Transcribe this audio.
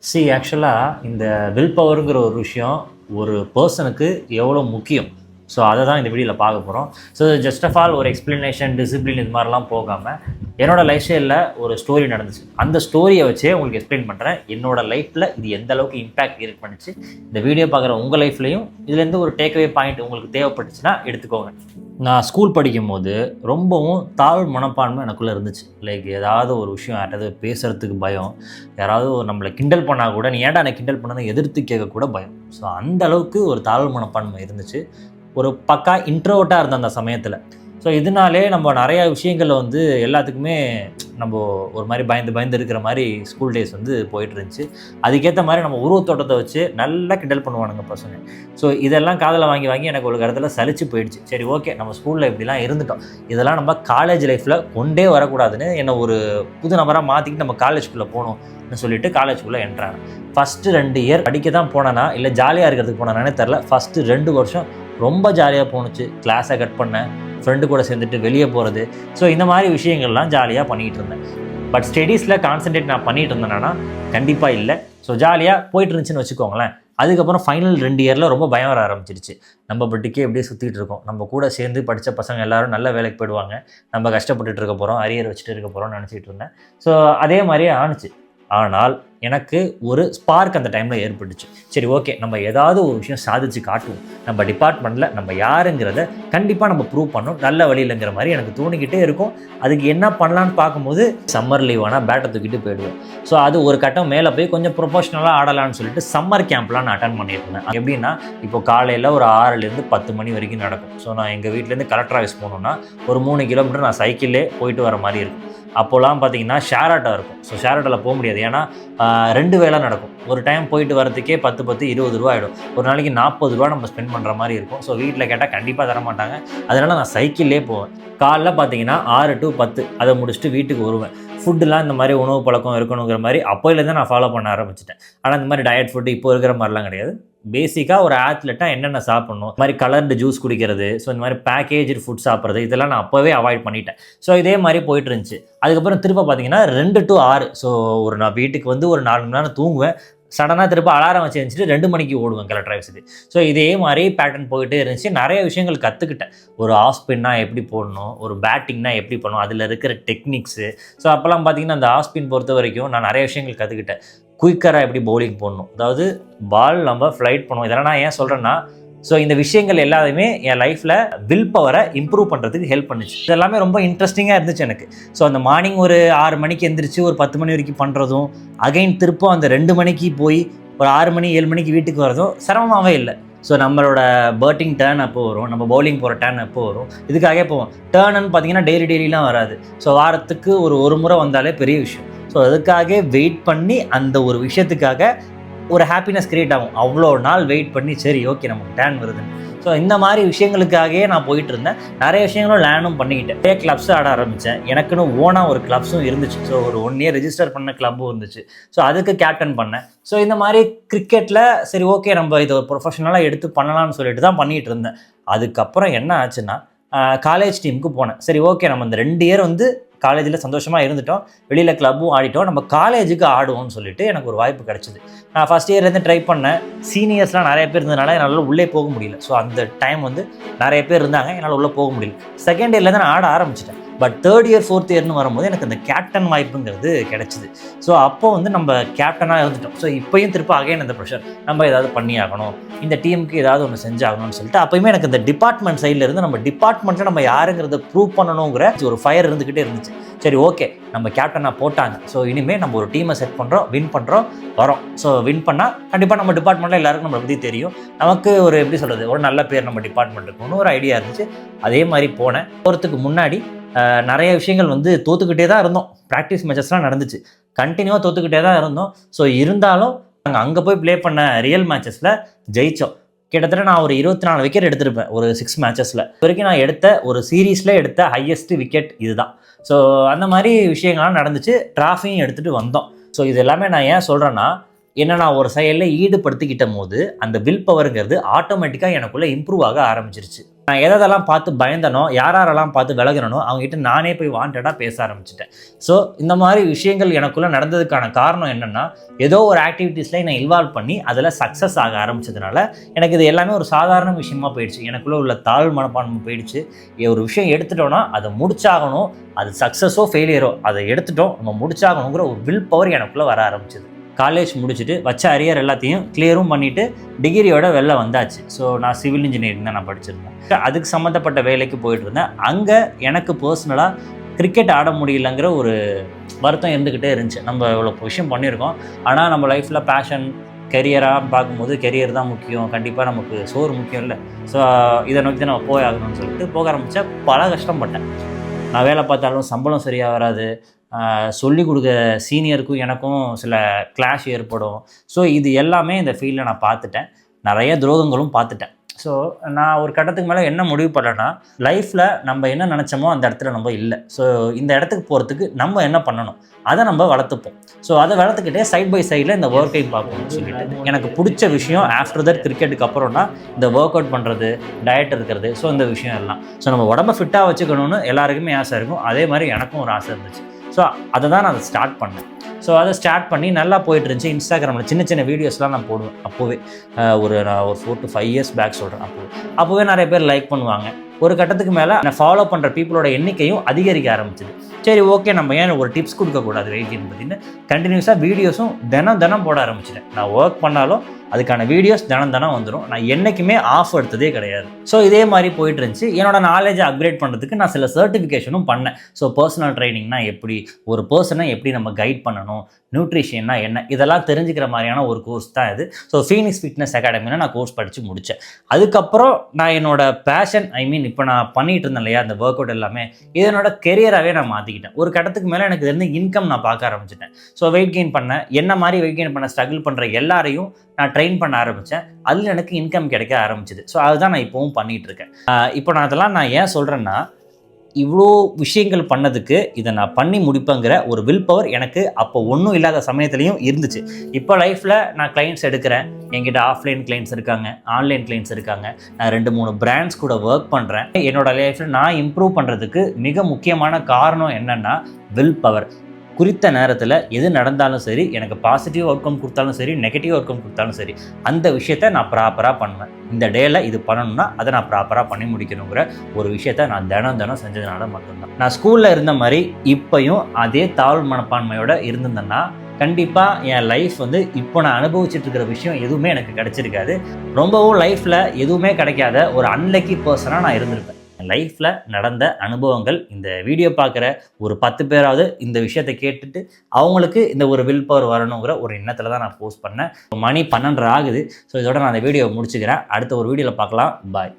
ஆக்சுவலாக இந்த வில் பவருங்கிற ஒரு விஷயம் ஒரு பர்சனுக்கு எவ்வளோ முக்கியம். ஸோ அதை தான் இந்த வீடியோவில் பார்க்க போகிறோம். ஸோ ஜஸ்ட் ஆஃப் ஆல் ஒரு எக்ஸ்ப்ளனேஷன், டிசிப்ளின் இது மாதிரிலாம் போகாமல் என்னோடய லைஃப் ஸ்டைலில் ஒரு ஸ்டோரி நடந்துச்சு. அந்த ஸ்டோரியை வச்சே உங்களுக்கு எக்ஸ்பிளைன் பண்ணுறேன். என்னோடய லைஃப்பில் இது எந்த அளவுக்கு இம்பாக்ட் கிரியேட் பண்ணிச்சு, இந்த வீடியோ பார்க்குற உங்கள் லைஃப்லையும் இதுலேருந்து ஒரு டேக்அவே பாயிண்ட் உங்களுக்கு தேவைப்பட்டுச்சுன்னா எடுத்துக்கோங்க. நான் ஸ்கூல் படிக்கும்போது ரொம்பவும் தாழ்வு மனப்பான்மை எனக்குள்ளே இருந்துச்சு. லைக் ஏதாவது ஒரு விஷயம் யாராவது பேசுகிறதுக்கு பயம், யாராவது நம்மளை கிண்டல் பண்ணால் கூட நீ ஏன்டா என்னை கிண்டல் பண்ணதை எதிர்த்து கேட்கக்கூட பயம். ஸோ அந்த அளவுக்கு ஒரு தாழ்வு மனப்பான்மை இருந்துச்சு. ஒரு பக்கா இன்ட்ரோவர்ட்டாக இருந்த அந்த சமயத்தில். ஸோ இதனாலே நம்ம நிறையா விஷயங்களில் வந்து எல்லாத்துக்குமே நம்ம ஒரு மாதிரி பயந்து இருக்கிற மாதிரி ஸ்கூல் டேஸ் வந்து போயிட்டு இருந்துச்சு. அதுக்கேற்ற மாதிரி நம்ம உருவத்தோட்டத்தை வச்சு நல்லா கிண்டல் பண்ணுவானுங்க பசங்க. ஸோ இதெல்லாம் காதில் வாங்கி எனக்கு ஒரு இடத்துல சலிச்சு போயிடுச்சு. சரி, ஓகே, நம்ம ஸ்கூலில் இப்படிலாம் இருந்துட்டோம், இதெல்லாம் நம்ம காலேஜ் லைஃப்பில் கொண்டே வரக்கூடாதுன்னு என்னை ஒரு புது நபராக மாற்றிக்கிட்டு நம்ம காலேஜ்குள்ளே போகணும்னு சொல்லிட்டு காலேஜ்குள்ளே என்ட்ராங்க. ஃபஸ்ட்டு 2 இயர் படிக்க தான் போனேன்னா இல்லை ஜாலியாக இருக்கிறதுக்கு போனேன்னானே தெரில. ஃபஸ்ட்டு 2 வருஷம் ரொம்ப ஜாலியாக போணுச்சு. கிளாஸை கட் பண்ணேன், ஃப்ரெண்டு கூட சேர்ந்துட்டு வெளியே போகிறது, ஸோ இந்த மாதிரி விஷயங்கள்லாம் ஜாலியாக பண்ணிகிட்டு இருந்தேன். பட் ஸ்டடீஸில் கான்சன்ட்ரேட் நான் பண்ணிகிட்டு இருந்தேன்னா கண்டிப்பாக இல்லை. ஸோ ஜாலியாக போயிட்டு இருந்துச்சுன்னு வச்சுக்கோங்களேன். அதுக்கப்புறம் ஃபைனல் 2 இயரில் ரொம்ப பயம் வர ஆரம்பிச்சிருச்சு. நம்ம பட்டுக்கே எப்படியே சுற்றிட்டு இருக்கோம், நம்ம கூட சேர்ந்து படித்த பசங்க எல்லோரும் நல்ல வேலைக்கு போயிடுவாங்க, நம்ம கஷ்டப்பட்டுட்டு இருக்க போகிறோம், அரியர் வச்சுட்டு இருக்க போகிறோம்னு நினச்சிட்டு இருந்தேன். ஸோ அதே மாதிரியே ஆணுச்சு. ஆனால் எனக்கு ஒரு ஸ்பார்க் அந்த டைமில் ஏற்பட்டுச்சு. சரி, ஓகே, நம்ம ஏதாவது ஒரு விஷயம் சாதிச்சு காட்டுவோம், நம்ம டிபார்ட்மெண்ட்டில் நம்ம யாருங்கிறத கண்டிப்பாக நம்ம ப்ரூவ் பண்ணணும், நல்ல வழியிலங்கிற மாதிரி எனக்கு தோணிக்கிட்டே இருக்கும். அதுக்கு என்ன பண்ணலான்னு பார்க்கும்போது சம்மர் லீவ் ஆனால் பேட்டை தூக்கிட்டு போயிடுவேன். ஸோ அது ஒரு கட்டம் மேலே போய் கொஞ்சம் ப்ரொஃபஷ்னலாக ஆடலான்னு சொல்லிட்டு சம்மர் கேம்ப்லாம் நான் அட்டன் பண்ணியிருந்தேன். எப்படின்னா, இப்போ காலையில் ஒரு 6லேருந்து 10 மணி வரைக்கும் நடக்கும். ஸோ நான் எங்கள் வீட்டிலேருந்து கலெக்டர் ஆஃபீஸ் போகணுன்னா ஒரு 3 கிலோமீட்டர் நான் சைக்கிளே போயிட்டு வர மாதிரி இருக்கும். அப்போலாம் பார்த்தீங்கன்னா ஷேர் ஆட்டோ இருக்கும். ஸோ ஷேர் ஆட்டோவில் போக முடியாது, ஏன்னா 2 வேலை நடக்கும். ஒரு டைம் போயிட்டு வரதுக்கே 10 20 ரூபா ஆகிடும். ஒரு நாளைக்கு 40 ரூபா நம்ம ஸ்பெண்ட் பண்ணுற மாதிரி இருக்கும். ஸோ வீட்டில் கேட்டால் கண்டிப்பாக தரமாட்டாங்க. அதனால் நான் சைக்கிள்லே போவேன். காலைல பார்த்தீங்கன்னா 6 to 10 அதை முடிச்சுட்டு வீட்டுக்கு வருவேன். ஃபுட்டுலாம் இந்த மாதிரி உணவு பழக்கம் இருக்கணுங்கிற மாதிரி அப்போலேருந்து நான் ஃபாலோ பண்ண ஆரம்பிச்சிட்டேன். ஆனால் இந்த மாதிரி டயட் ஃபுட்டு இப்போ இருக்கிற மாதிரிலாம் கிடையாது. பேசிக்காக ஒரு ஆத்லெட்டாக என்னென்ன சாப்பிட்ணும், இந்த மாதிரி கலர்டு ஜூஸ் குடிக்கிறது, ஸோ இந்த மாதிரி பேக்கேஜ் ஃபுட் சாப்பிட்றது, இதெல்லாம் நான் அப்போவே அவாய்ட் பண்ணிட்டேன். ஸோ இதே மாதிரி போயிட்டு இருந்துச்சு. அதுக்கப்புறம் திரும்ப பார்த்தீங்கன்னா 2 to 6, ஸோ நான் வீட்டுக்கு வந்து ஒரு 4 மணி நேரம் தூங்குவேன். சடனாக திரும்ப அலாரம் வச்சு எழுந்துட்டு 2 மணிக்கு ஓடுவேன் கலெக்டர் ஆஃபீஸுக்கு. ஸோ இதே மாதிரி பேட்டர்ன் போயிட்டே இருந்துச்சு. நிறைய விஷயங்கள் கற்றுக்கிட்டேன். ஒரு ஆஃப் ஸ்பின்னா எப்படி போடணும், ஒரு பேட்டிங்னா எப்படி பண்ணணும், அதில் இருக்கிற டெக்னிக்ஸு. ஸோ அப்போல்லாம் பார்த்தீங்கன்னா அந்த ஆஃப் ஸ்பின் பொறுத்த வரைக்கும் நான் நிறைய விஷயங்கள் கற்றுக்கிட்டேன். குயிக்கராக எப்படி பவுலிங் போடணும், அதாவது பால் நம்ம ஃப்ளைட் பண்ணுவோம். இதெல்லாம் நான் ஏன் சொல்கிறேன்னா, ஸோ இந்த விஷயங்கள் எல்லாமே என் லைஃப்பில் வில் பவரை இம்ப்ரூவ் பண்ணுறதுக்கு ஹெல்ப் பண்ணுச்சு. இது எல்லாமே ரொம்ப இன்ட்ரெஸ்டிங்காக இருந்துச்சு எனக்கு. ஸோ அந்த மார்னிங் ஒரு 6 மணிக்கு எந்திரிச்சு ஒரு 10 மணி வரைக்கும் பண்ணுறதும், அகைன் திருப்பம் அந்த 2 மணிக்கு போய் ஒரு 6 மணி 7 மணிக்கு வீட்டுக்கு வரதும் சிரமமாகவே இல்லை. ஸோ நம்மளோட பேட்டிங் டேர்ன் அப்போ வரும், நம்ம பவுலிங் போகிற டேர்ன் எப்போ வரும், இதுக்காகவே போவோம். டேர்ன்னு பார்த்தீங்கன்னா டெய்லிலாம் வராது. ஸோ வாரத்துக்கு ஒரு முறை வந்தாலே பெரிய விஷயம். ஸோ அதுக்காக வெயிட் பண்ணி அந்த ஒரு விஷயத்துக்காக ஒரு ஹாப்பினஸ் க்ரியேட் ஆகும். அவ்வளோ நாள் வெயிட் பண்ணி சரி, ஓகே, நமக்கு டேன் வருதுன்னு. ஸோ இந்த மாதிரி விஷயங்களுக்காகவே நான் போயிட்டு இருந்தேன். நிறைய விஷயங்களும் லேர்னும் பண்ணிக்கிட்டேன். நிறைய கிளப்ஸ் ஆட ஆரம்பித்தேன். எனக்குன்னு ஓனாக ஒரு கிளப்ஸும் இருந்துச்சு. ஸோ ஒரு 1 இயர் ரெஜிஸ்டர் பண்ண கிளப்பும் இருந்துச்சு. ஸோ அதுக்கு கேப்டன் பண்ணேன். ஸோ இந்த மாதிரி கிரிக்கெட்டில் சரி, ஓகே, நம்ம இதை ப்ரொஃபஷனலாக எடுத்து பண்ணலாம்னு சொல்லிட்டு தான் பண்ணிகிட்டு இருந்தேன். அதுக்கப்புறம் என்ன ஆச்சுன்னா, காலேஜ் டீமுக்கு போனேன். சரி, ஓகே, நம்ம இந்த 2 இயர் வந்து காலேஜில் சந்தோஷமாக இருந்துட்டோம், வெளியில் கிளப்பும் ஆடிட்டோம், நம்ம காலேஜுக்கு ஆடுவோம்னு சொல்லிட்டு எனக்கு ஒரு வாய்ப்பு கிடச்சிது. நான் ஃபஸ்ட் இயர்லேருந்து ட்ரை பண்ணேன். சீனியர்ஸ்லாம் நிறைய பேர் இருந்ததுனால என்னால் உள்ளே போக முடியல. ஸோ அந்த டைம் வந்து நிறைய பேர் இருந்தாங்க, என்னால் உள்ளே போக முடியல. செகண்ட் இயர்லேருந்து நான் ஆட ஆரம்பிச்சிட்டேன். பட் 3rd இயர் 4th இயர்னு வரும்போது எனக்கு அந்த கேப்டன் வாய்ப்புங்கிறது கிடச்சிது. ஸோ அப்போ வந்து நம்ம கேப்டனாக இருந்துட்டோம். ஸோ இப்போயும் திரும்ப அகைன் அந்த ப்ரெஷர், நம்ம ஏதாவது பண்ணி ஆகணும், இந்த டீமுக்கு ஏதாவது ஒன்று செஞ்சாகணும்னு சொல்லிட்டு அப்போயுமே எனக்கு இந்த டிபார்ட்மெண்ட் சைடில் இருந்து நம்ம டிபார்ட்மெண்ட்டில் நம்ம யாருங்கிறத ப்ரூவ் பண்ணணுங்கிற ஒரு ஃபயர் இருந்துக்கிட்டே இருந்துச்சு. சரி, ஓகே, நம்ம கேப்டனாக போட்டாங்க, ஸோ இனிமேல் நம்ம ஒரு டீமை செட் பண்ணுறோம், வின் பண்ணுறோம், வரோம். ஸோ வின் பண்ணால் கண்டிப்பாக நம்ம டிபார்ட்மெண்ட்டில் எல்லாருக்கும் நம்மளை பற்றி தெரியும், நமக்கு ஒரு எப்படி சொல்கிறது, ஒரு நல்ல பேர் நம்ம டிபார்ட்மெண்ட் இருக்கணும்னு ஒரு ஐடியா இருந்துச்சு. அதே மாதிரி போனேன். போகிறதுக்கு முன்னாடி நிறைய விஷயங்கள் வந்து தோற்றுக்கிட்டே தான் இருந்தோம். ப்ராக்டிஸ் மேட்சஸ்லாம் நடந்துச்சு, கண்டினியூவாக தோற்றுக்கிட்டே தான் இருந்தோம். ஸோ இருந்தாலும் நாங்கள் அங்கே போய் ப்ளே பண்ண ரியல் மேட்சஸில் ஜெயித்தோம். கிட்டத்தட்ட நான் ஒரு 24 விக்கெட் எடுத்திருப்பேன் ஒரு 6 மேட்சஸில். இது வரைக்கும் நான் எடுத்த ஒரு சீரீஸில் எடுத்த ஹையஸ்ட் விக்கெட் இதுதான். ஸோ அந்த மாதிரி விஷயங்கள்லாம் நடந்துச்சு. ட்ராஃபியும் எடுத்துகிட்டு வந்தோம். ஸோ இது எல்லாமே நான் ஏன் சொல்கிறேன்னா, என்ன நான் ஒரு செயலில் ஈடுபடுத்திக்கிட்ட போது அந்த வில் பவருங்கிறது ஆட்டோமேட்டிக்காக எனக்குள்ளே இம்ப்ரூவ் ஆக ஆரம்பிச்சிருச்சு. நான் எதெல்லாம் பார்த்து பயந்தனோ, யாரெல்லாம் பார்த்து விலகினோ அவங்ககிட்ட நானே போய் வாண்டடாக பேச ஆரம்பிச்சிட்டேன். ஸோ இந்த மாதிரி விஷயங்கள் எனக்குள்ளே நடந்ததுக்கான காரணம் என்னென்னா, ஏதோ ஒரு ஆக்டிவிட்டீஸில் என்னை இன்வால்வ் பண்ணி அதில் சக்ஸஸ் ஆக ஆரம்பிச்சதுனால எனக்கு இது எல்லாமே ஒரு சாதாரண விஷயமா போயிடுச்சு. எனக்குள்ளே உள்ள தாழ்வு மனப்பான்மை போயிடுச்சு. ஒரு விஷயம் எடுத்துட்டோன்னா அதை முடிச்சாகணும், அது சக்ஸஸோ ஃபெயிலியரோ அதை எடுத்துட்டோம், நம்ம முடிச்சாகணுங்கிற ஒரு வில் பவர் எனக்குள்ளே வர ஆரம்பிச்சது. காலேஜ் முடிச்சுட்டு வச்ச அரியர் எல்லாத்தையும் கிளியரும் பண்ணிவிட்டு டிகிரியோட வெளில வந்தாச்சு. ஸோ நான் சிவில் இன்ஜினியரிங் தான் நான் படிச்சிருந்தேன். அதுக்கு சம்மந்தப்பட்ட வேலைக்கு போயிட்டு இருந்தேன். அங்கே எனக்கு பர்சனலாக கிரிக்கெட் ஆட முடியலங்கிற ஒரு வருத்தம் இருந்துக்கிட்டே இருந்துச்சு. நம்ம இவ்வளோ விஷயம் பண்ணியிருக்கோம், ஆனால் நம்ம லைஃப்பில் பேஷன் கெரியராக பார்க்கும்போது கெரியர் தான் முக்கியம், கண்டிப்பாக நமக்கு சோறு முக்கியம் இல்லை. ஸோ இதை நோக்கி தான் நம்ம போய் ஆகணும்னு சொல்லிட்டு போக ஆரம்பித்தேன். பல கஷ்டப்பட்டேன். நான் வேலை பார்த்தாலும் சம்பளம் சரியாக வராது, சொல்லிக் கொடுக்க சீனியருக்கும் எனக்கும் சில கிளாஷ் ஏற்படும். ஸோ இது எல்லாமே இந்த ஃபீல்டில் நான் பார்த்துட்டேன். நிறைய துரோகங்களும் பார்த்துட்டேன். ஸோ நான் ஒரு கட்டத்துக்கு மேலே என்ன முடிவு பண்ணேன்னா, லைஃப்பில் நம்ம என்ன நினச்சோமோ அந்த இடத்துல நம்ம இல்லை. ஸோ இந்த இடத்துக்கு போகிறதுக்கு நம்ம என்ன பண்ணணும், அதை நம்ம வளர்த்துப்போம். ஸோ அதை வளர்த்துக்கிட்டே சைட் பை சைடில் இந்த ஒர்க் அவுட் பார்க்கணும்னு சொல்லிட்டு எனக்கு பிடிச்ச விஷயம் ஆஃப்டர் தட் கிரிக்கெட்டுக்கு அப்புறம்னா இந்த ஒர்க் அவுட் பண்ணுறது, டயட் இருக்கிறது. ஸோ இந்த விஷயம் எல்லாம் ஸோ நம்ம உடம்பை ஃபிட்டாக வச்சுக்கணும்னு எல்லாருக்குமே ஆசை இருக்கும். அதே மாதிரி எனக்கும் ஒரு ஆசை இருந்துச்சு. ஸோ அதை தான் நான் ஸ்டார்ட் பண்ணேன். ஸோ அதை ஸ்டார்ட் பண்ணி நல்லா போயிட்டு இருந்துச்சு. இன்ஸ்டாகிராமில் சின்ன சின்ன வீடியோஸ்லாம் நான் போடுவேன். அப்போவே நான் ஒரு 4 to 5 years பேக் சொல்கிறேன். அப்போவே நிறைய பேர் லைக் பண்ணுவாங்க. ஒரு கட்டத்துக்கு மேலே நான் ஃபாலோ பண்ணுற பீப்புளோட எண்ணிக்கையும் அதிகரிக்க ஆரம்பிச்சிது. சரி, ஓகே, நம்ம ஏன் ஒரு டிப்ஸ் கொடுக்கக்கூடாது வெயிட் கெயின் பற்றின்னு கண்டினியூஸாக வீடியோஸும் தினம் போட ஆரம்பிச்சிட்டேன். நான் ஒர்க் பண்ணாலும் அதுக்கான வீடியோஸ் தினம் வந்துடும். நான் என்றைக்குமே ஆஃப் எடுத்ததே கிடையாது. ஸோ இதே மாதிரி போயிட்டு இருந்துச்சு. என்னோட நாலேஜை அப்கிரேட் பண்ணுறதுக்கு நான் சில சர்டிஃபிகேஷனும் பண்ணேன். ஸோ பர்சனல் ட்ரைனிங்னா எப்படி, ஒரு பர்சனை எப்படி நம்ம கைட் பண்ணணும், நியூட்ரிஷன்னா என்ன, இதெல்லாம் தெரிஞ்சுக்கிற மாதிரியான ஒரு கோர்ஸ் தான் இது. ஸோ ஃபீனிக்ஸ் ஃபிட்னஸ் அகாடமியில் நான் கோர்ஸ் படித்து முடித்தேன். அதுக்கப்புறம் நான் என்னோட பேஷன், இப்போ நான் பண்ணிகிட்டு இருந்தேன் இல்லையா அந்த ஒர்க் அவுட் எல்லாமே, இதனோட கெரியராகவே நான் மாற்றிக்கிட்டேன். ஒரு கட்டத்துக்கு மேலே எனக்கு இருந்து இன்கம் நான் பார்க்க ஆரம்பிச்சிட்டேன். ஸோ வெயிட் கெயின் பண்ணேன். என்ன மாதிரி வெயிட் கெயின் பண்ண ஸ்ட்ரகிள் பண்ணுற எல்லாரையும் நான் ட்ரெயின் பண்ண ஆரம்பித்தேன். அதில் எனக்கு இன்கம் கிடைக்க ஆரம்பிச்சிது. ஸோ அதுதான் நான் இப்போவும் பண்ணிகிட்டு இருக்கேன். இப்போ நான் ஏன் சொல்கிறேன்னா, இவ்வளோ விஷயங்கள் பண்ணதுக்கு இதை நான் பண்ணி முடிப்பேங்கிற ஒரு வில் பவர் எனக்கு அப்போ ஒன்றும் இல்லாத சமயத்துலேயும் இருந்துச்சு. இப்போ லைஃப்பில் நான் கிளைண்ட்ஸ் எடுக்கிறேன். என்கிட்ட ஆஃப்லைன் கிளைண்ட்ஸ் இருக்காங்க, ஆன்லைன் கிளைண்ட்ஸ் இருக்காங்க. நான் 2-3 பிராண்ட்ஸ் கூட ஒர்க் பண்ணுறேன். என்னோட லைஃப்பில் நான் இம்ப்ரூவ் பண்ணுறதுக்கு மிக முக்கியமான காரணம் என்னென்னா வில் பவர். குறித்த நேரத்தில் எது நடந்தாலும் சரி, எனக்கு பாசிட்டிவ் அவுட்கம் கொடுத்தாலும் சரி, நெகட்டிவ் அவுட்கம் கொடுத்தாலும் சரி, அந்த விஷயத்த நான் ப்ராப்பராக பண்ணுவேன். இந்த டேயில் இது பண்ணணும்னா அதை நான் ப்ராப்பராக பண்ணி முடிக்கணுங்கிற ஒரு விஷயத்த நான் தினம் செஞ்சதுனால மட்டும்தான். நான் ஸ்கூலில் இருந்த மாதிரி இப்போயும் அதே தாழ்வு மனப்பான்மையோடு இருந்திருந்தேன்னா கண்டிப்பாக என் லைஃப் இப்போ நான் அனுபவிச்சுட்டு இருக்கிற விஷயம் எதுவுமே எனக்கு கிடைச்சிருக்காது. ரொம்பவும் லைஃப்பில் எதுவுமே கிடைக்காத ஒரு அன்லக்கி பர்சனாக நான் இருந்திருப்பேன். லைஃப்பில் நடந்த அனுபவங்கள் இந்த வீடியோ பார்க்குற ஒரு 10 பேராவது இந்த விஷயத்தை கேட்டுட்டு அவங்களுக்கு இந்த ஒரு வில் பவர் வரணுங்கிற ஒரு எண்ணத்தில் தான் நான் போஸ்ட் பண்ணேன். மணி 12 ஆகுது. ஸோ இதோட நான் அந்த வீடியோவை முடிச்சுக்கிறேன். அடுத்த ஒரு வீடியோவில் பார்க்கலாம். பாய்.